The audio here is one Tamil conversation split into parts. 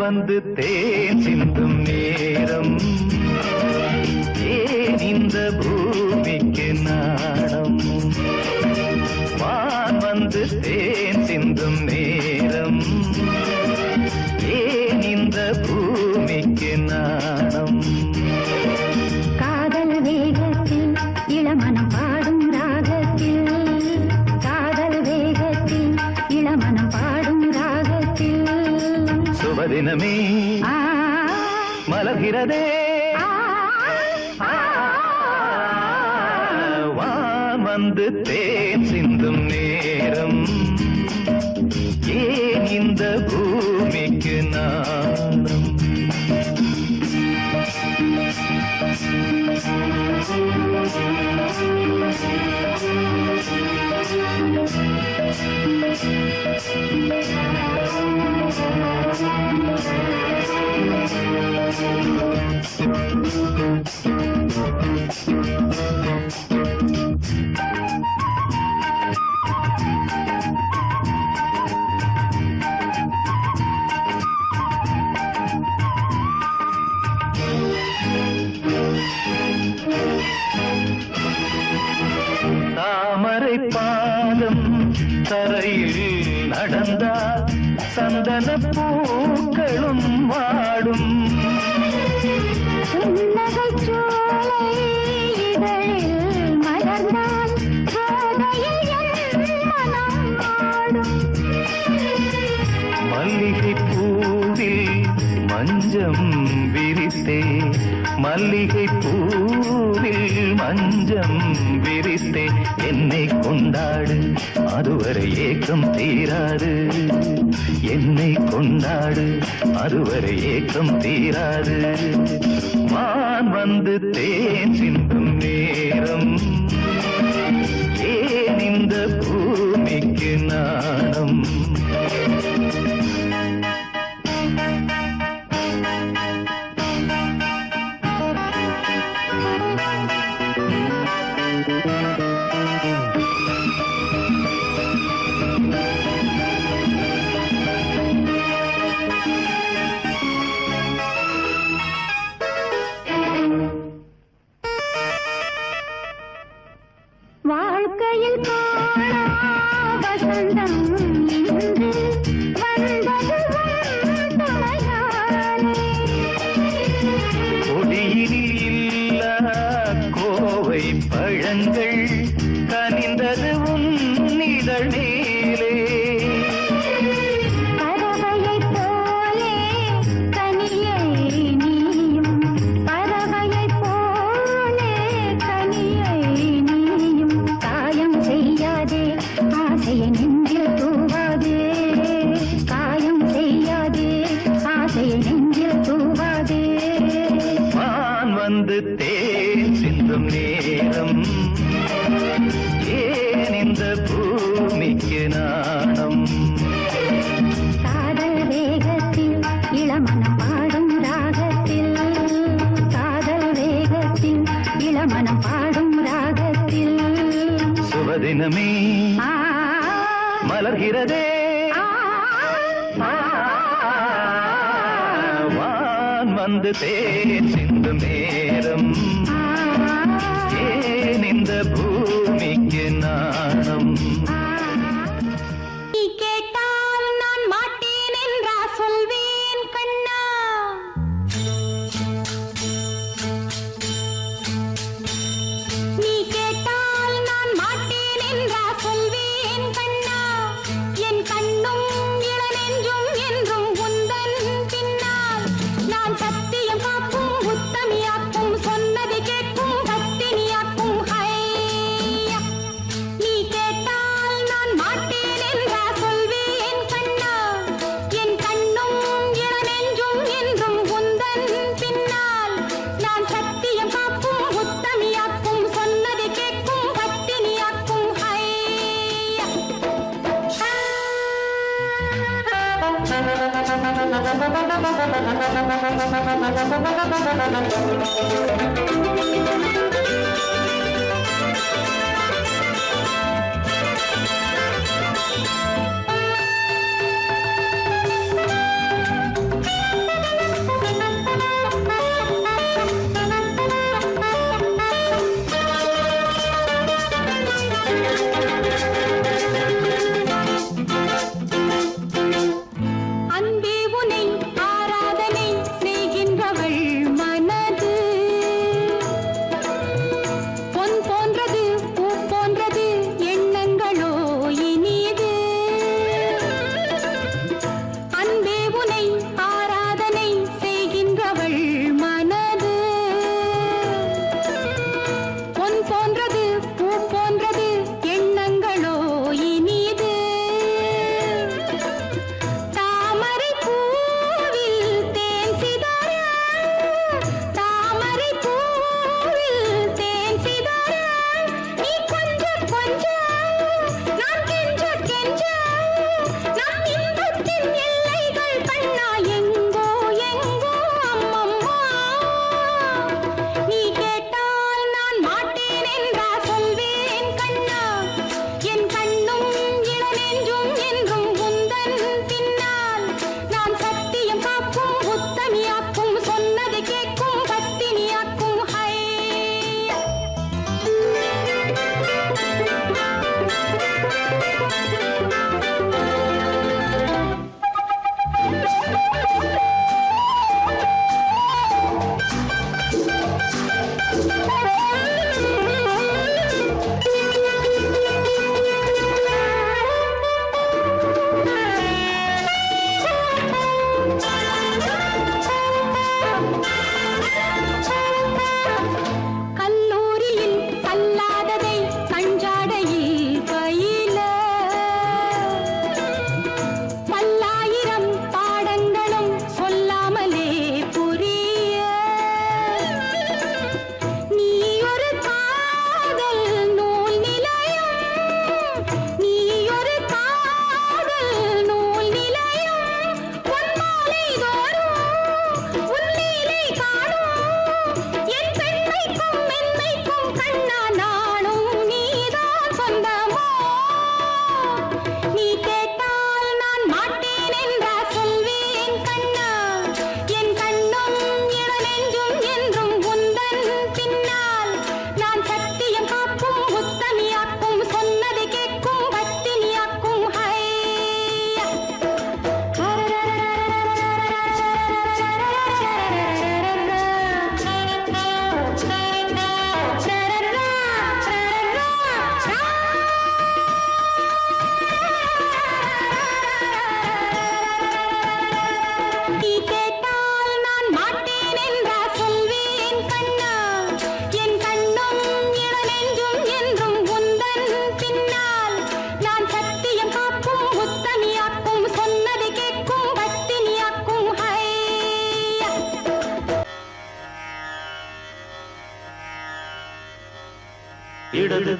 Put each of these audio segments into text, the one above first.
வந்து தேன் சிந்தும் நேரம் ஏன் இந்த பூமிக்கு நாணம் வான் வந்து தேன் சிந்தும் நேரம் ஏன் இந்த பூமிக்கு நாணம் காதல் வேகத்தில் இளமனம் பாடும் ராகத்தில் காதல் வேகத்தில் இளமனம் பாடும் ராகத்தில் சுபதினமே மலர்கிறதே வான் வந்து தேன் சிந்தும் நேரம் ஏன் இந்த பூமிக்கு நாணம் தாமரை பாதம் தரையில் நடந்தால் சந்தன பூக்களும் வாடும் மல்லிகை பூவில் மஞ்சம் விரித்தே மல்லிகை பூவில் மஞ்சம் விரித்தே என்னை கொண்டாடு அதுவரை ஏக்கம் தீராது என்னை கொண்டாடு அதுவரை ஏக்கம் தீராது வான் வந்து தேன் சிந்தும் நேரம் ஏன் இந்த பூமிக்கு நாணம் வாழ்க்கையில் வசந்தம் இன்று வந்தது கொடியினில் இல்ல கோவை பழங்கள் கனிந்தது உன்னிதழ் மேலே பறவையை போலே கனியை நீயும் பறவையை போலே கனியை நீயும் காயம் செய்யாதே ஆசையை நெஞ்சில் தூவாதே காயம் செய்யாதே ஆசையை நெஞ்சில் தூவாதே வான் வந்து தேன் சிந்தும் நேரம் ஏன் இந்த பூமிக்கு நாணம் காதல் வேகத்தில் இளமனம் பாடும் ராகத்தில் காதல் வேகத்தில் இளமனம் பாடும் ராகத்தில் சுபதினமே மலர்கிறதே வான் வந்து தேன் சிந்தும் நேரம் ஏன் இந்த பூமிக்கு நாணம் நீ கேட்டால் நான் மாட்டேன் என்றா சொல்வேன் கண்ணா நீ கேட்டால் நான் மாட்டேன் என்றா சொல்வேன் கண்ணா என் கண்ணும் இளநெஞ்சும் என்றும் உந்தன் பின்னால் நான் சத்தியம் காக்கும் உத்தமியாக்கும் சொன்னதை கேட்கும் பத்தினியாக்கும் ஹையா நீ கேட்டால் நான் மாட்டேன் என்றா சொல்வேன் கண்ணா என் கண்ணும் இளநெஞ்சும் என்றும் உந்தன் பின்னால் நான் சத்தியம் காக்கும் உத்தமியாக்கும் சொன்னதை கேட்கும் பத்தினியாக்கும் ஹையா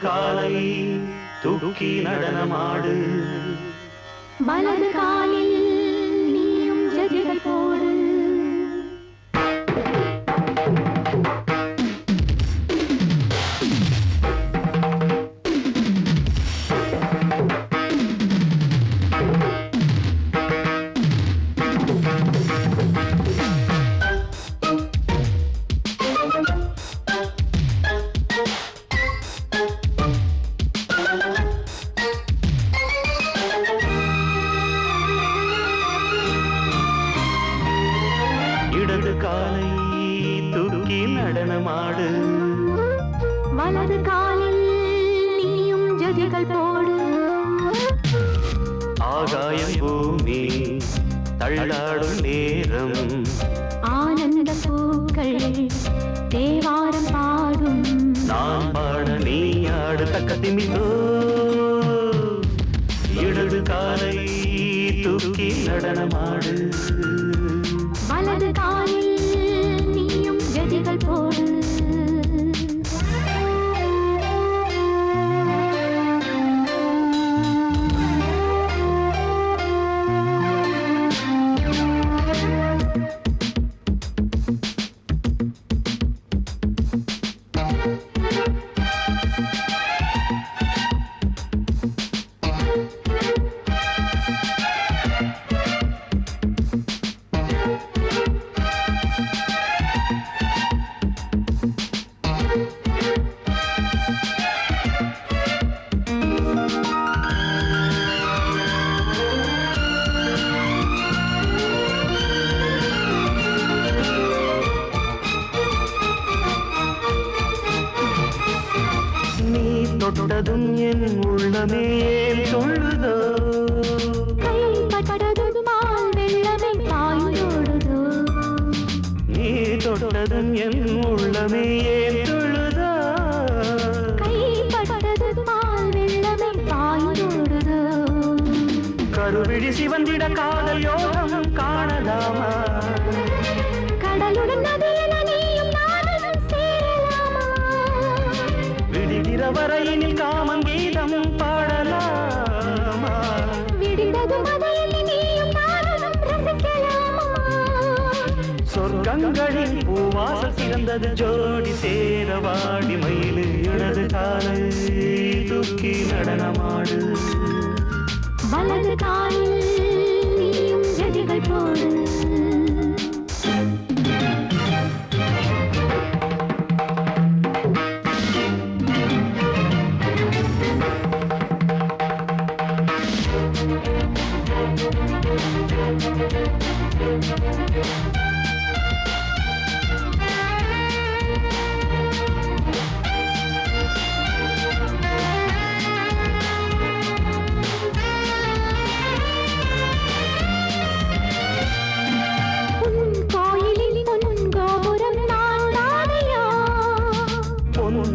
காலை தூக்கி நடனமாடு வலது காலில் நீயும் ஜதிகள் போடு இடது காலை தூக்கி நடனமாடு வலது காலில் நீயும் ஜதிகள் போடு ஆகாயம் பூமி தள்ளாடும் நேரம் ஆனந்த பூக்கள் தேவாரம் பாடும் நான் பாட நீ ஆடு தக்கத்திமிதோ இடது காலை தூக்கி நடனமாடு வலது காலில் நீயும் ஜதிகள் போடு தொட்டதும் என் உள்ளமே சொல்லுதோ கைப்பட்டதும் பால் வெள்ளமே பாய்ந்தோடுதோ நீ தொட்டதும் என் உள்ளமே சொல்லுதோ கைப்பட்டதும் பால் வெள்ளமே பாய்ந்தோடுதோ கருவிழி சிவந்திட காதல் யோகம் காணலாமா கடலுடன் நதியில நீயும் நானும் சேரலாமா விடுகிற வரையினில் காமம் கீதம் பாடலாமா விடிந்தது மதையில் நீயும் நானும் ரசிக்கலாமா சொர்க்கங்களின் பூவாசல் சிறந்தது ஜோடி சேரவாடி மயிலு இடது காலை தூக்கி நடனமாடு வலது காலில் நீயும் ஜதிகள் போடு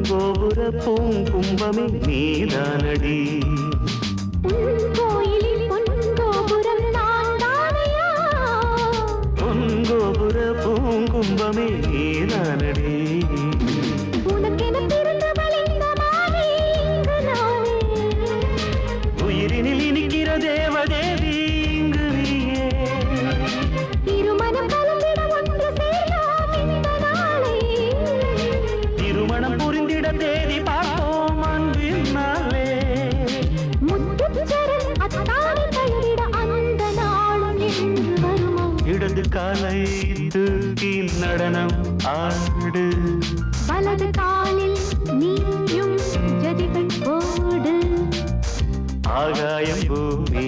கோபுர பூங்கும்பமே நீதானடி கோயிலில் பொன்கோபுரம் நான் தானையா பொன்கோபுர பூங்கும்பமே நீதானடி உனக்கென பிறந்தவள் இந்த மாலை இங்கு நானே உயிரினில் இனிக்கிற தேவதேவி இங்கு நீயே திருமணம் கலந்திட ஒன்று சேரலாம் இந்த நாளே திருமணம் புரிந்திட தேதி பார்ப்போம் அன்பினாலே முத்துச்சரம் அத்தானி தழுவிட அந்த நாளும் என்று வருமோ இடது காலை தூக்கி நடனம் ஆடு வலது காலில் நீயும் ஜதிகள் போடு ஆகாயம் பூமி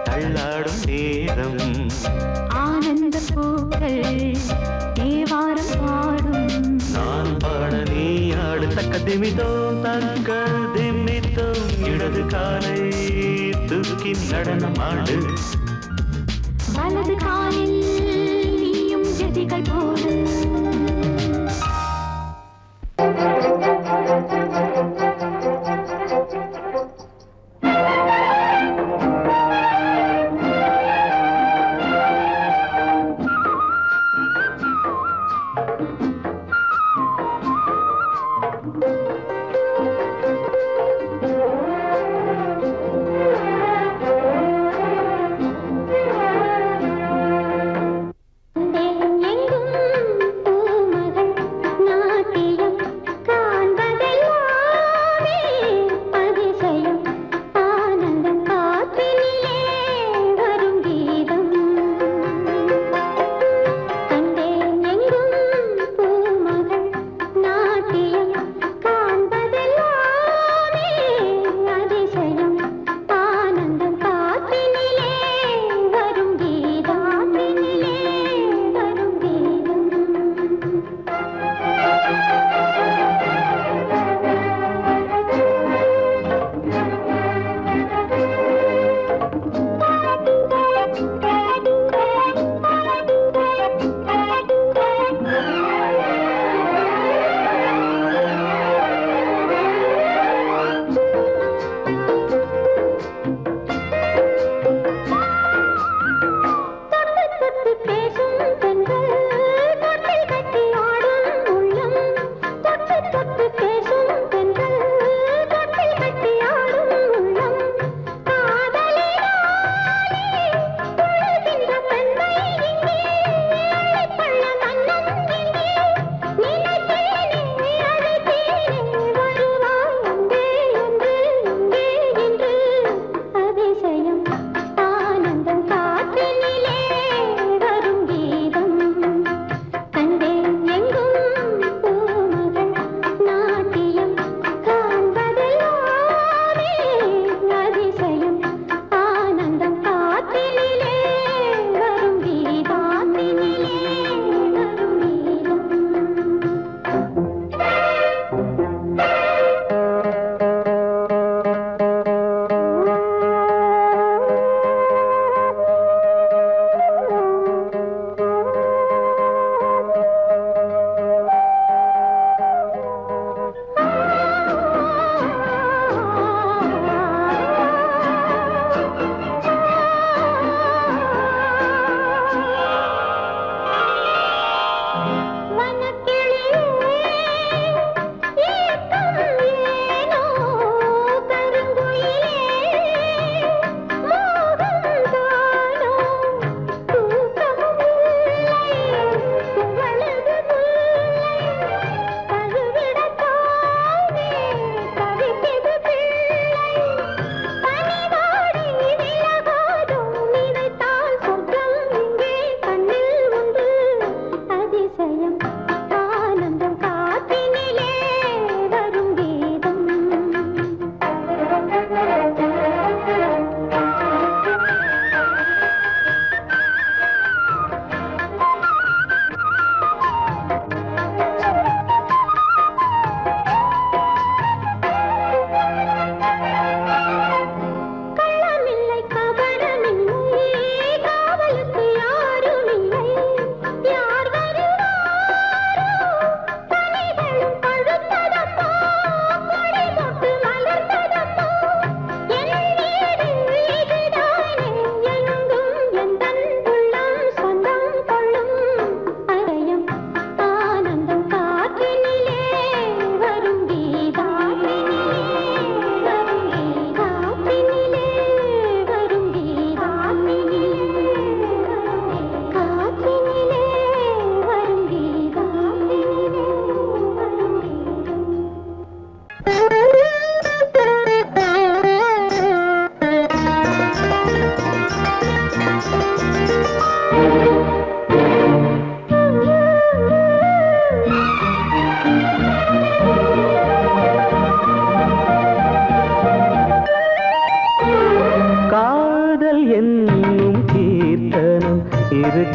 தள்ளாடும் நேரம் ஆனந்த பூக்கள் தேவாரம் பாடும் நான் பாட நீ ஆடு தக்க திமிதோம் தக்க திமித்தோம் இடது காலை தூக்கி நடனம் ஆடு வலது காலில் நீயும் ஜதிகள் போடு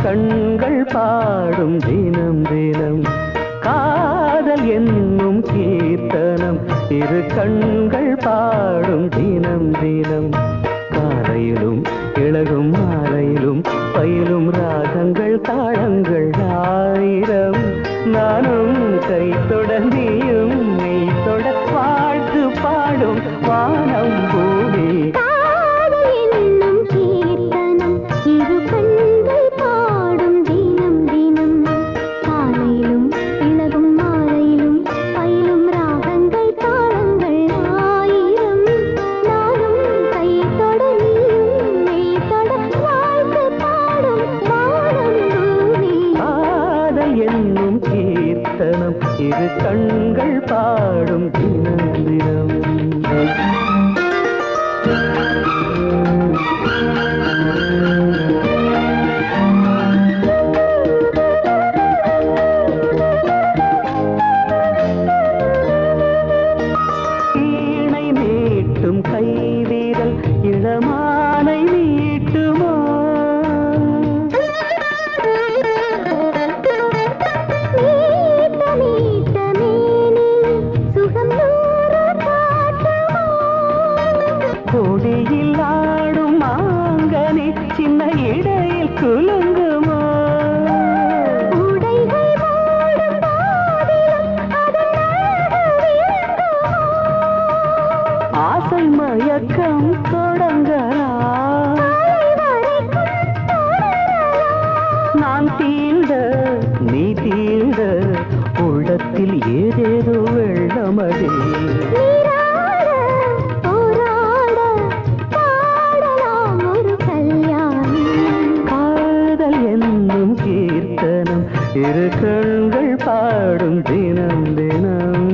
கண்கள் பாடும் தினம் தினம் காதல் என்னும் கீர்த்தனம் இரு கண்கள் பாடும் தினம் தினம் காலையிலும் இளகும் மாலையிலும் பயிலும் ராகங்கள் தாளங்கள் ஆயிரம் நானும் கை தொட நீயும் நீ தொட வாழ்த்து பாடும் வானம் பூமி இரு கண்கள் பாடும் தினம் தினம் வீணை நீட்டும் கைவீரல் இளமானை நீட்டுமோ கொடியில் ஆடும் மாங்கனி சின்ன இடையில் குலுங்குமோ ஆசை மயக்கம் தொடங்கலாம் நான் தீண்ட நீ தீண்ட உள்ளத்தில் ஏதேதோ வெள்ளமதே கீர்த்தனம் இரு கண்கள் பாடும் தினம் தினம்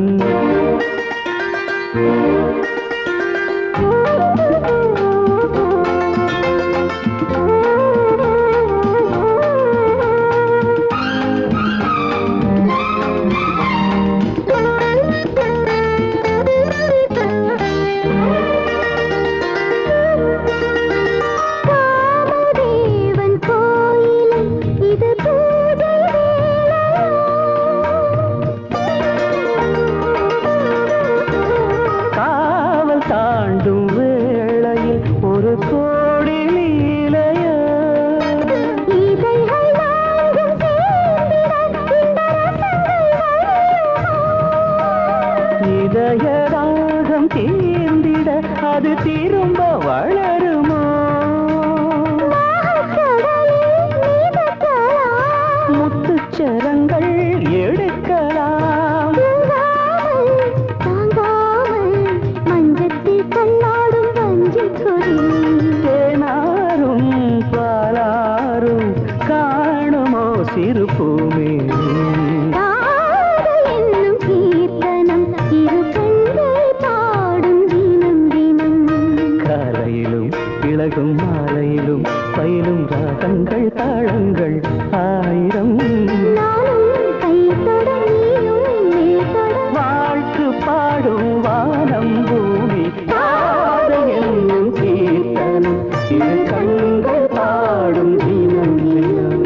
தாண்டும் வேளையில் ஒரு கோடி லீலைய இதயராகம் தீர்ந்திட அது திரும்ப வளருமோ முத்துச்சரங்கள் எடுக்கலாம் தேனாரும் பாலாரும் காணுமோ சிறு பூமி காலையிலும் இளகும் மாலையிலும் பயிலும் ராகங்கள் தாளங்கள் ஆயிரம் வாழ்த்து பாடும் வானம் பூமி என்னும் கீர்த்தனம் இரு கண்கள் பாடும் தினம் தினம்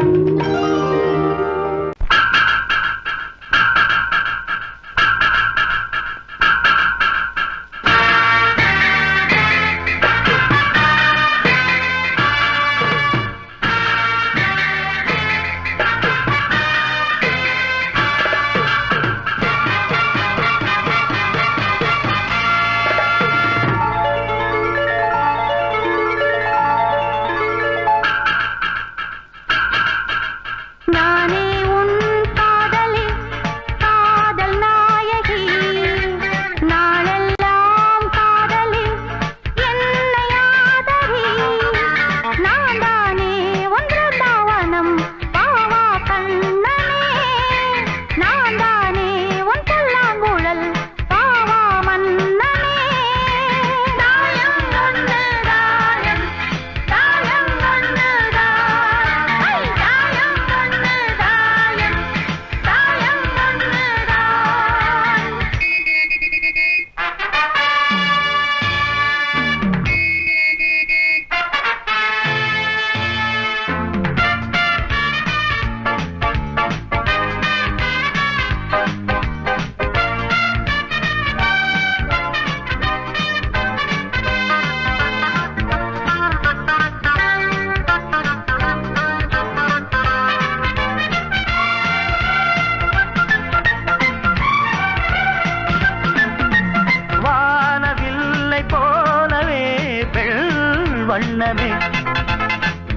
வண்ணமே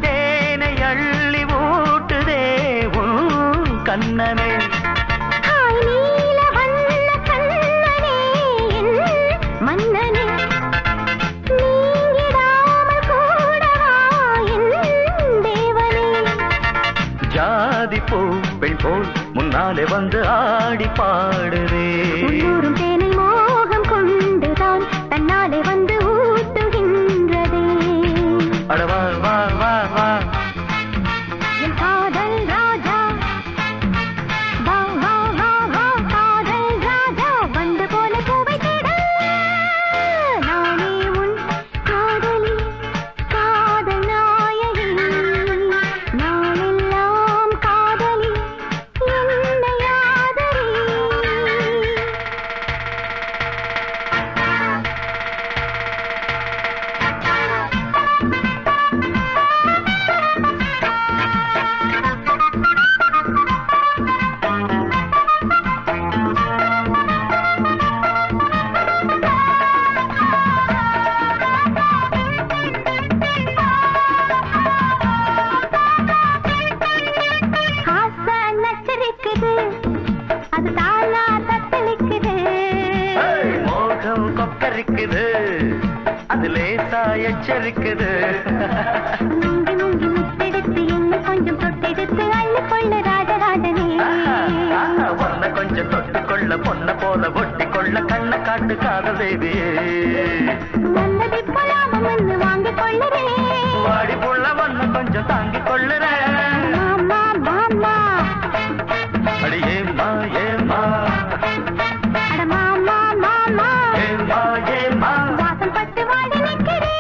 தேனை அள்ளி ஊட்டுதே உன் கண்ணமே காய் நீல வண்ண கண்ணனே என் மன்னனே நீங்கிடாமல் கூடவா என் தேவனே ஜாதி பூ பெண் போல் முன்னாலே வந்து ஆடி பாடுதே உள்ளூரும் தேனை மோகம் கொண்டுதான் தன்னாலே வந்து ஊட்டுகின்றதே அட வா வா வா வா என் காதல் ராஜா வா வா வா வா காதல் ராஜா வந்து போல பூவை தேட நானே உன் காதலி காதல் நாயகி நாளெல்லாம் காதலி என்னை ஆதரி ஆசை நச்சரிக்குது அது தானா தத்தளிக்குது மோகம் கொக்கரிக்குது அது லேசா எச்சரிக்குது முங்கி முங்கி முத்தெடுத்து என்ன கொஞ்சம் தொட்டெடுத்து அள்ளி கொள்ள ராஜராஜனே பொண்ண கொஞ்சம் தொட்டுக்கொள்ள பொண்ண போல ஒட்டி கொள்ள கண்ண காட்டு காதல் தேவியே நல்லது போலாமம் என்று வாங்கிக் கொள்ளுறேன் வாடி புள்ள ஒன்ன கொஞ்சம் தாங்கிக் கொள்ளுறேன் மாமா மாமா அடி ஏம்மா ஏம்மா அட மாமா மாமா ஏம்மா ஏம்மா வாசம் பட்டு வாடி நிற்கிறேன்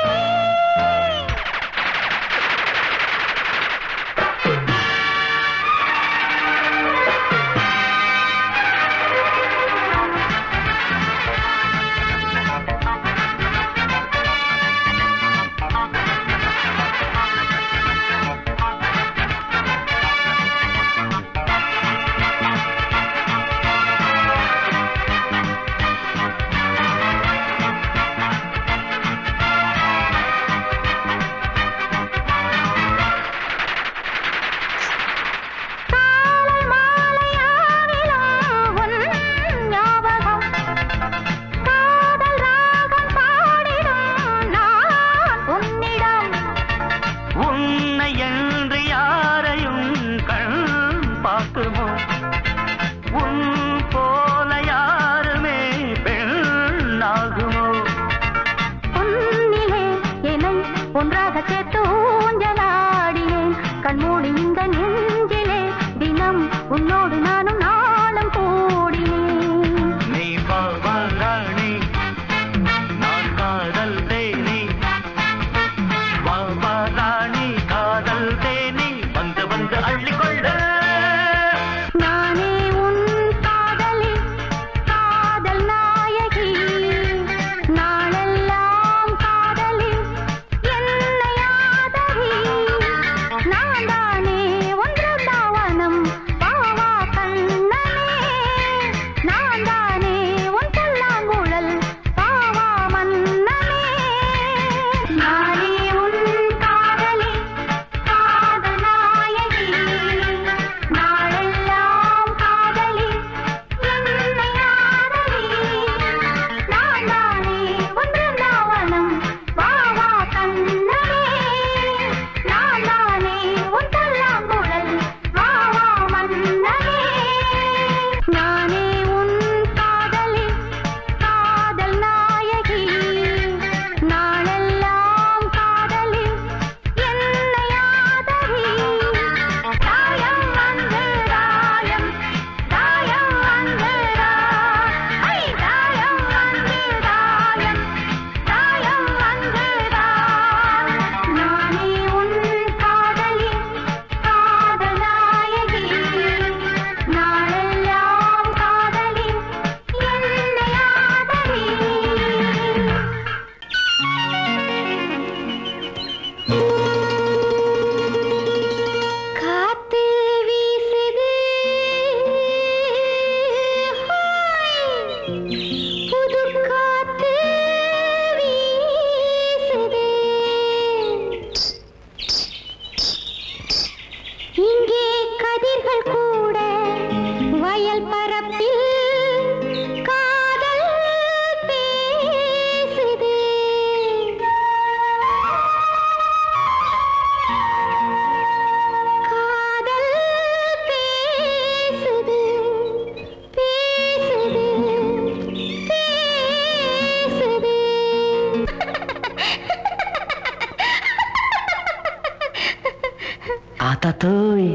தத்தோய்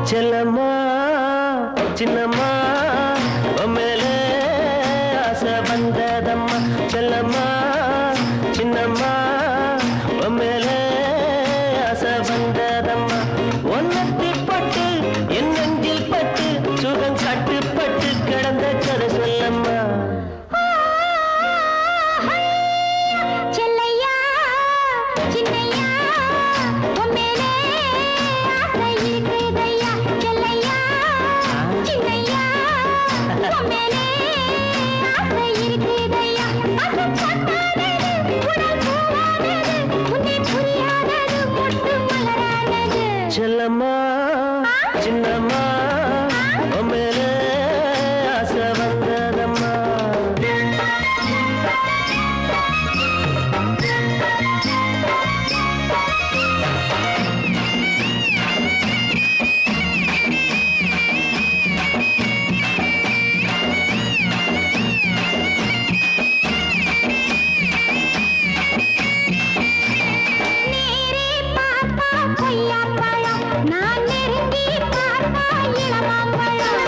செல்லம்மா சின்னம்மா மேலே ஆசை வந்ததம்மா செல்லம்மா சின்னம்மா மேலே ஆசை வந்ததம்மா ஒன்னத்தி பட்டு என் நெஞ்சில் பட்டு சுகம் கட்டுப்பட்டு கிடந்த கதை சொல்லம்மா செல்லையா சின்னையா உன் மேலே ஆசை இருக்குதையா செல்லையா சின்னையா உன் மேலே ஆசை இருக்குதையா ஆசை பட்டானது உடல் பூவானது உன்னை புரியாதது மொட்டு மலரானது செல்லம்மா சின்னம்மா மேலே ஆசை வந்ததம்மா நேரே பார்த்தா கொய்யாப்பழம் நான் நெருங்கி பார்த்தா இளமாம்பழம்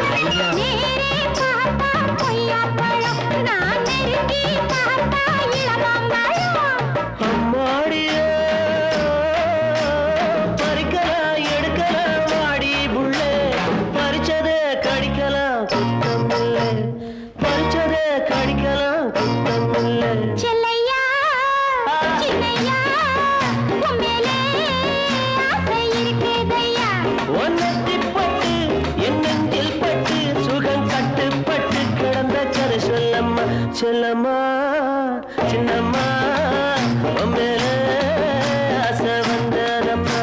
நேரே பார்த்தா கொய்யாப்பழம் நான் நெருங்கி பார்த்தா இளமாம்பழம் அம்மாடியே பறிக்கலாம் எடுக்கலாம் வாடி புள்ளே பறிச்சதே கடிக்கலாம் குத்தம் இல்லை பறிச்சதே கடிக்கலாம் குத்தம் இல்லை செல்லையா சின்னையா உன் மேலே ஆசை இருக்குதையா ஒன்னத்தி பட்டு என் நெஞ்சில் பட்டு சுகம் கட்டுப்பட்டு கிடந்த கதை சொல்லம்மா செல்லம்மா சின்னம்மா மேலே ஆசை வந்ததம்மா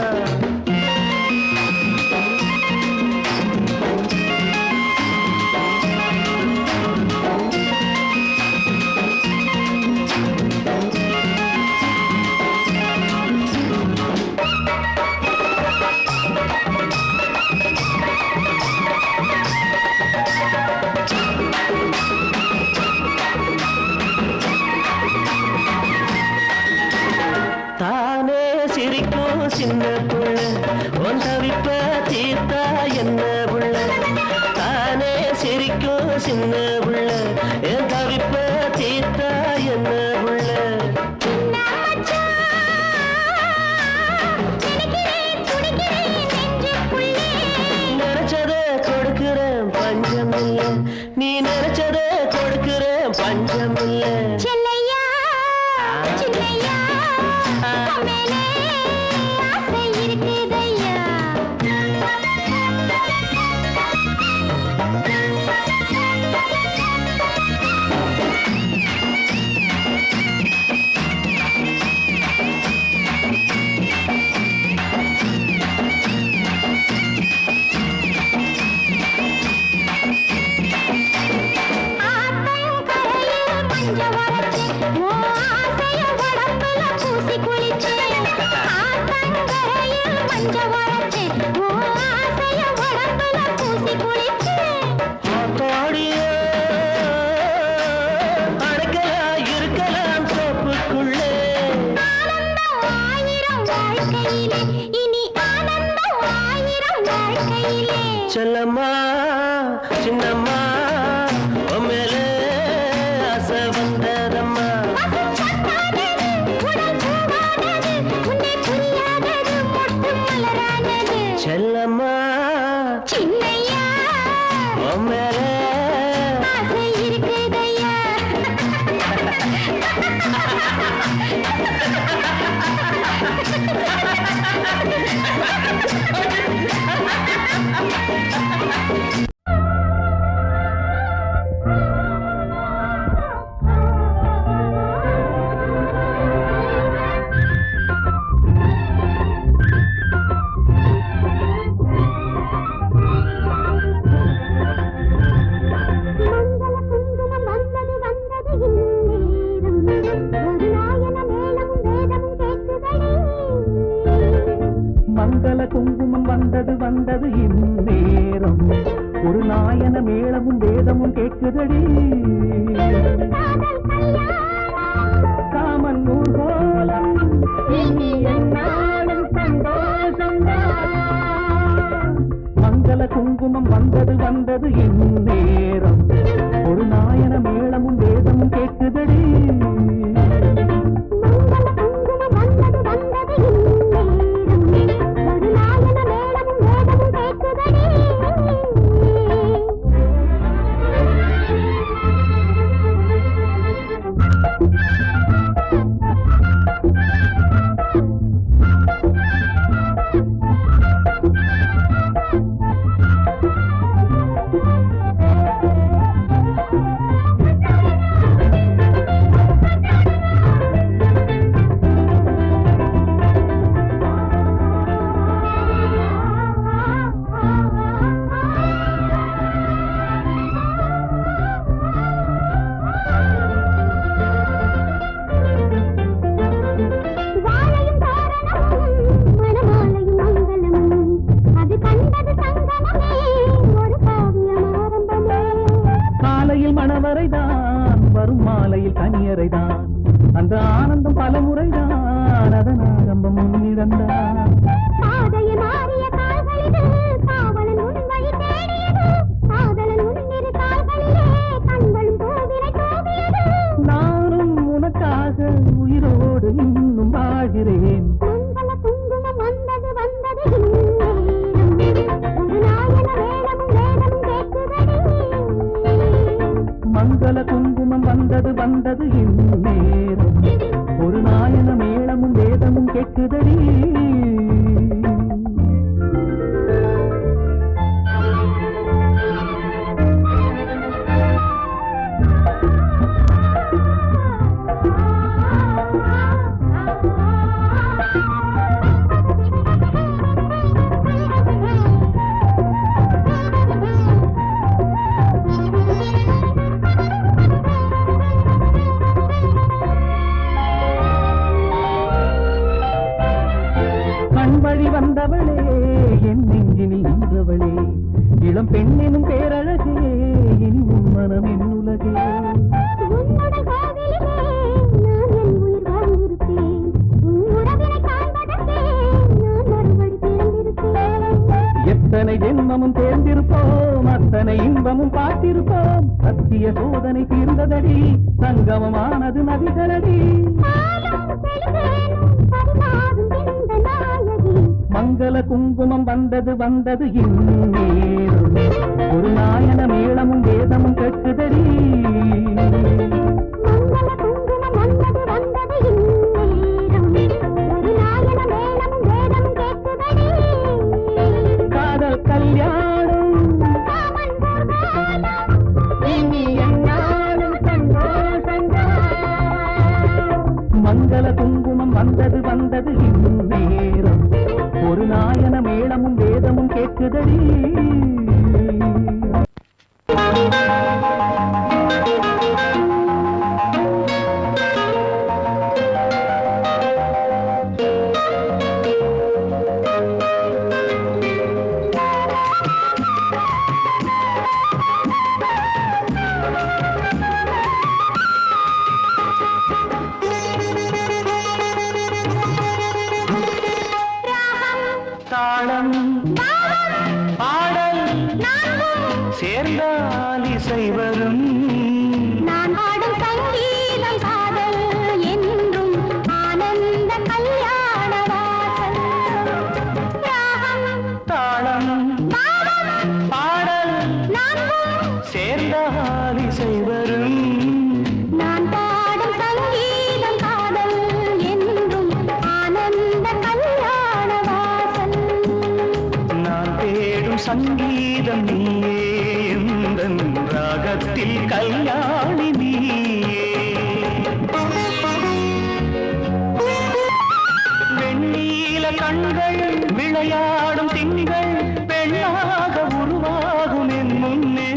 தானே சிரிக்கும் சின்ன புள்ள உன் தவிப்ப தீர்த்தா என்ன புள்ள தானே சிரிக்கும் சின்ன புள்ள என் தவிப்ப தீர்த்தா என்ன புள்ள நினைச்சத கொடுக்கிறேன் பஞ்சம் இல்ல நீ நினைச்சத கொடுக்கிறேன் பஞ்சம் இல்ல செல்லையா சின்னையா உன் மேலே ஆசை இருக்குதையா ஆத்தையும் கரையில் மஞ்சள் வரைச்சு உன் ஆசைய உடம்புல பூசி குளிச்சு ஆத்தங்கரையில் மஞ்சள் வரைச்சு உன் ஆசைய உடம்புல பூசி குளிச்சு ஆத்தாடியே அடக்கலாம் இருக்கலாம் தோப்புக்குள்ளே ஆனந்தம் ஆயிரம் வாழ்க்கையிலே இனி ஆனந்தம் ஆயிரம் வாழ்க்கையிலே செல்லம்மா சின்னம்மா மேலே ஆசை வந்ததம்மா பசுச்சத்தானது உடல் பூவானது உன்னை புரியாதது மொட்டு மலரானது செல்லம்மா சின்னையா மேலே ஆசை இருக்குதையா மங்கள குங்குமம் வந்தது வந்தது இந்நேரம் ஒரு நாயன மேளமும் வேதமும் கேட்குதடி காமன் ஊர்கோலம் இனி என்னாலும் சந்தோஷம் குங்குமம் வந்தது வந்தது இந்நேரம் ஒரு நாயன மேளமும் வேதமும் கேட்குதடி மணவரைதான் வரும் மாலையில் கனியரைதான் அந்த ஆனந்தம் பல முறைதான் அதன் ஆரம்பம் முன்னிறந்தான் நானும் உனக்காக உயிரோடு இன்னும் வாழ்கிறேன் மங்கள குங்குமம் வந்தது வந்தது இந்நேரம் ஒரு நாயன மேளமும் வேதமும் கேட்குதடி வழி வந்தவளே என் நெஞ்சினில் நின்றவளே இளம் பெண்ணெனும் பேரழகே இனி உன் மனம் என் உலகே எத்தனை ஜென்மமும் தேர்ந்திருப்போம் அத்தனை இன்பமும் பார்த்திருப்போம் சத்திய சோதனை தீர்ந்ததடி சங்கமமானது நதிகளடி மங்கள குங்குமம் வந்தது வந்தது இந்நேரம் ஒரு நாயன மேளமும் வேதமும் கேட்குதடி காதல் கல்யாணம் இனி என்னாலும் சந்தோஷங்கள் மங்கள குங்குமம் வந்தது வந்தது இந்நேரம் ஒரு நாயன மேளமும் வேதமும் கேட்குதடி தாளம் பாடல் சேர்ந்தால் இசை வரும் நான் பாடும் சங்கீதம் காதல் என்றும் ஆனந்த கல்யாண வாசல் தாளம் பாடல் சேர்ந்தால் இசை வரும் நான் பாடும் சங்கீதம் காதல் என்றும் ஆனந்த கல்யாண வாசல் நான் தேடும் சங்கீதம் நீயே எந்தன் ராகத்தில் கல்யாணி நீயே வெண்ணீல கண்கள் விளையாடும் திங்கள் பெண்ணாக உருவாகும் என் முன்னே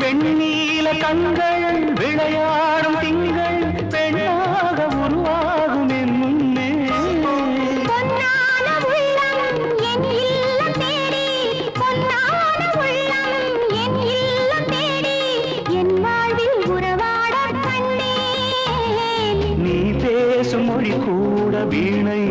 வெண்ணீல கண்கள் விளையாடும் திங்கள் பெண்ணாக உருவாகும் என் முன்னே பொன்னான உள்ளம் என் இல்லம் தேடி பொன்னான உள்ளம் என் இல்லம் தேடி என் வாழ்வில் உறவாடக் கண்டேன் நீ பேசும் மொழி கூட வீணை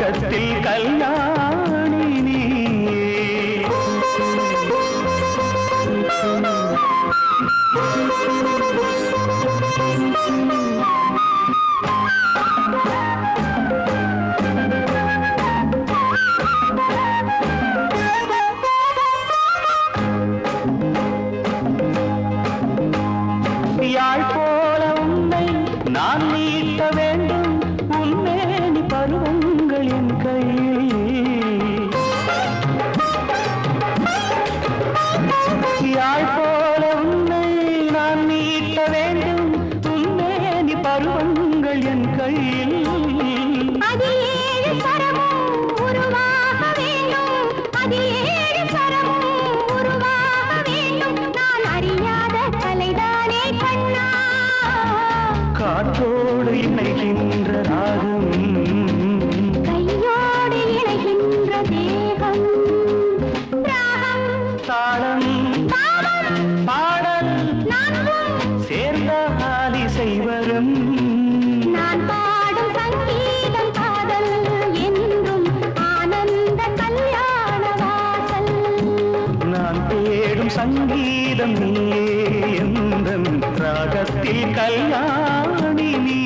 ராகத்தில் கல்யாணி நீயே. யாழ் போல உன்னை நான் நீட்ட வேண்டும், உன்மேனி பருவங்கள் என் கையில். யாழ் போல உன்னை நான் நீட்ட வேண்டும், உன்மேனி பருவங்கள் என் கையில். காற்றோடு இணைகின்ற ராகம், கையோடு இணைகின்ற தேகம், தாளம் பாடல் சேர்ந்த ஆலிசை வரும். நான் பாடும் சங்கீதம் காதல் என்றும் ஆனந்த கல்யாண வாசல். நான் தேடும் சங்கீதம் நீயே, எந்தன் ராகத்தில் கல்யாணி நீயே.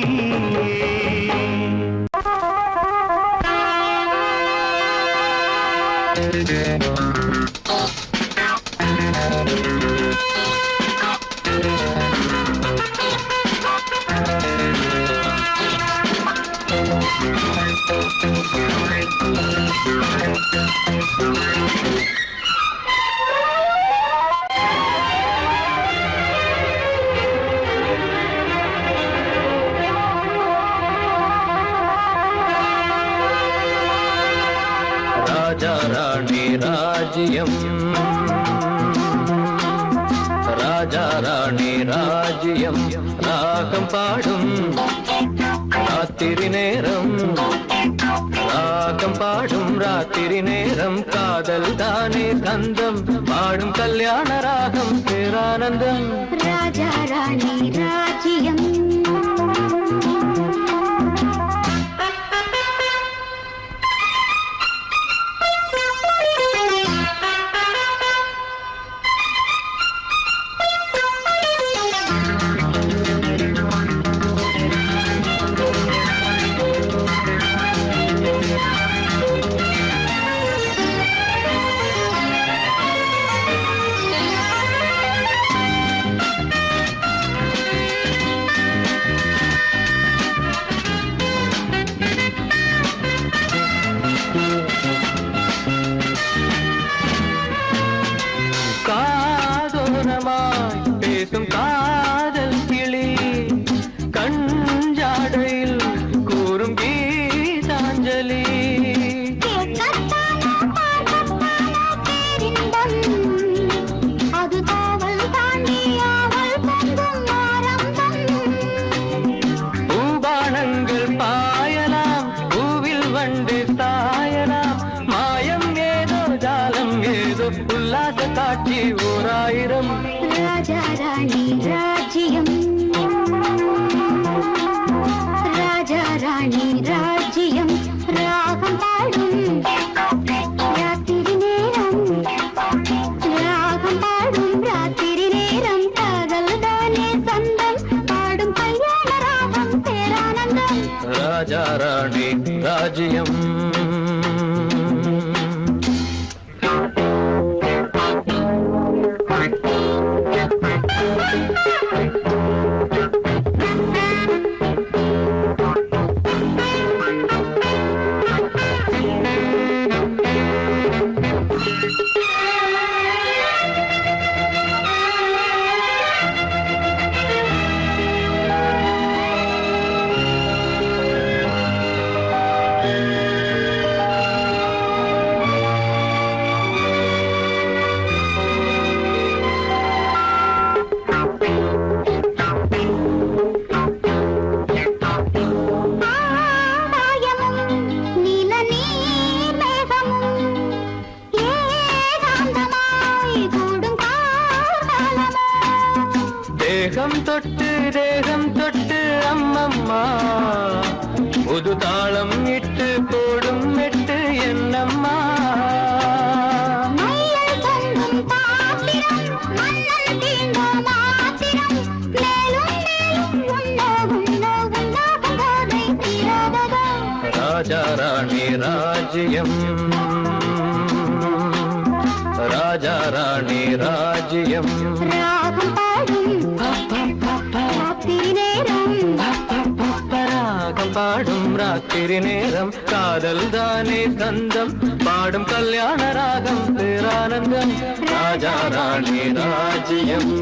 ராஜா ராணி ராஜ்யம், ராஜா ராணி ராஜ்யம், ராகம் பாடும் ராத்திரி நேரம், ராகம் பாடும் ராத்திரி நேரம், காதல் தானே கந்தம், பாடும் கல்யாண ராகம் பேரானந்தம். ராஜா ராணி ராஜ்யம், காதோரமாய் பேசும் காதல் கிளி, கஞ்சாடையில் கூறும் கீதாஞ்சலி. அது காவல் தாண்டி ஆவல் பொங்கும் ஆரம்பம். பூபானங்கள் பாயலாம், பூவில் வண்டு சாயலாம், மாயம் ஏதோ ஜாலம் ஏதோ, உல்லாச காட்சி ஓராயிரம். ராஜா ராணி ராஜ்யம், ராஜா ராணி ராஜ்யம், ராகம் பாடும் ராத்திரி நேரம், ராகம் பாடும் ராத்திரி நேரம், காதல் தானே சொந்தம், பாடும் கல்யாண ராகம் பேரானந்தம். ராஜா ராணி ராஜ்யம். தேகம் தொட்டு அம்மம்மா புது தாளம் இட்டு போடும் மெட்டு என்னம்மா ராஜா ராணி ராஜ்யம் ராஜா ராணி ராஜ்யம் ராகம் பாடும் ராத்திரி நேரம் காதல் தானே கந்தம் பாடும் கல்யாண ராகம் பேரானந்தம் ராஜா ராணி ராஜ்யம்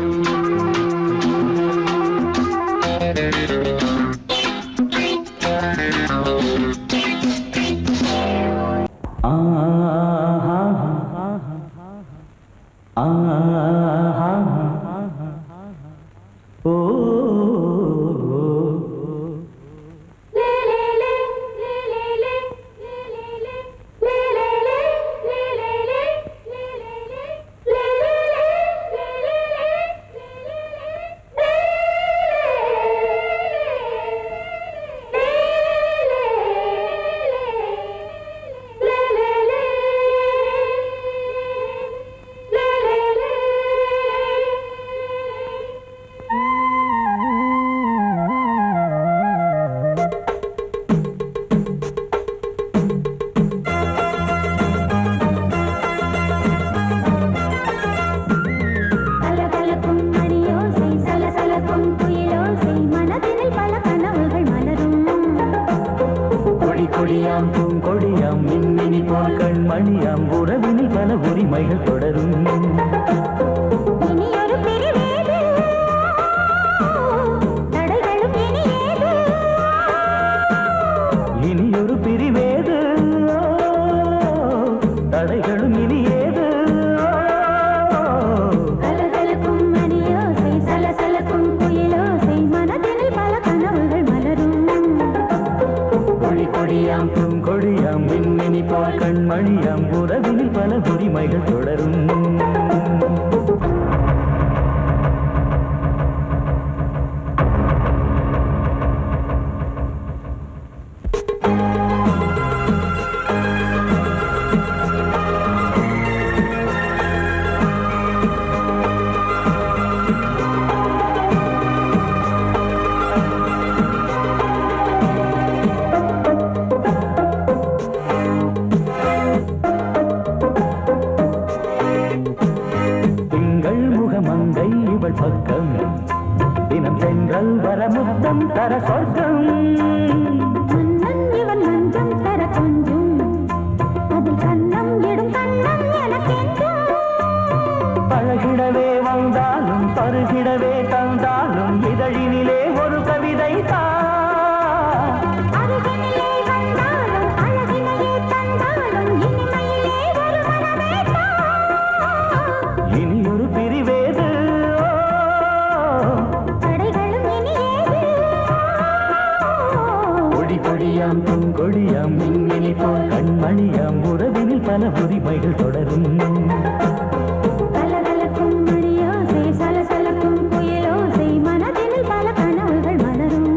கொடியாம் மின்மினி போல் கண்மணியாம் உறவினில் பல உரிமைகள் தொடரும் இனியொரு பிரிவேது தடைகளும் இனியேது கலகலக்கும் மணியோசை சலசலக்கும் குயிலோசை மனதினில் பல கனவுகள் மலரும் கொடியாம் பூங்கொடியாம் மின்மினி போல் கண்மணியாம் உறவினில் பல உரிமைகள் தொடரும் பக்கம் தினம் சென்றல் வர முத்தம் தர சொர்க்கம் மன்னன் இவன் மஞ்சம் தர கொஞ்சம் அதில் கண்ணம் இடும் கண்ணம் எனக்கென்றும் பழகிடவே வந்தாலும் பருகிடவே தந்தாலும் இதழினிலே ஒரு கவிதை அருகினிலே வந்தாலும் அழகினையே தந்தாலும் இனிமையிலே ஒரு மனமே இனியொரு பிரிவேது கொடியாம் பூங்கொடியாம் மின்மினி போல் கண்மணியாம் உறவினில் பல உரிமைகள் தொடரும் கலகலக்கும் மணியோசை சலசலக்கும் குயிலோசை மனதினில் பல கனவுகள் மலரும்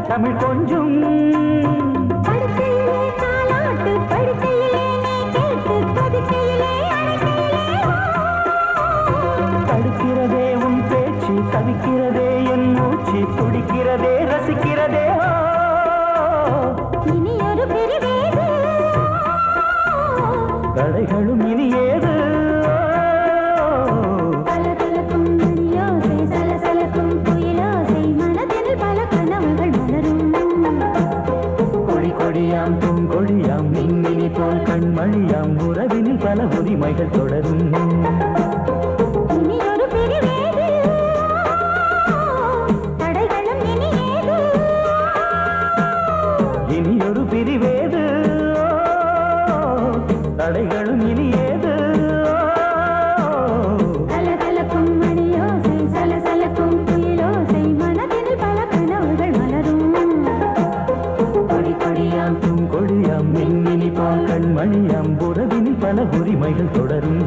தமிழ் கொஞ்சம் படுக்கையிலே தாலாட்டு படுக்கையிலே நீ கேட்டு படுக்கையிலே தடுக்கிறதே உன் பேச்சு தவிக்கிறதே என் மூச்சு துடிக்கிறதே ரசிக்கிறதே இனி ஒரு பிரிவேது தடைகளும் இனி ஏது கலகலக்கும் மணியோசை சலசலக்கும் கண்மணியாம் உறவினில் பல உரிமைகள் தொடரும் இனி ஒரு பிரிவேது தடைகளும் இனி ஏது இனியொரு பிரிவேது தடைகளும் இனி ஏது கலகலக்கும் மணியோசை சலசலக்கும் குயிலோசை மனதில் பல கனவுகள் மலரும் கொடி கொடியாம் பூங்கொடியாம் மின்மினி பால் கண்மணியாம் உறவினில் பல உரிமைகள் தொடரும்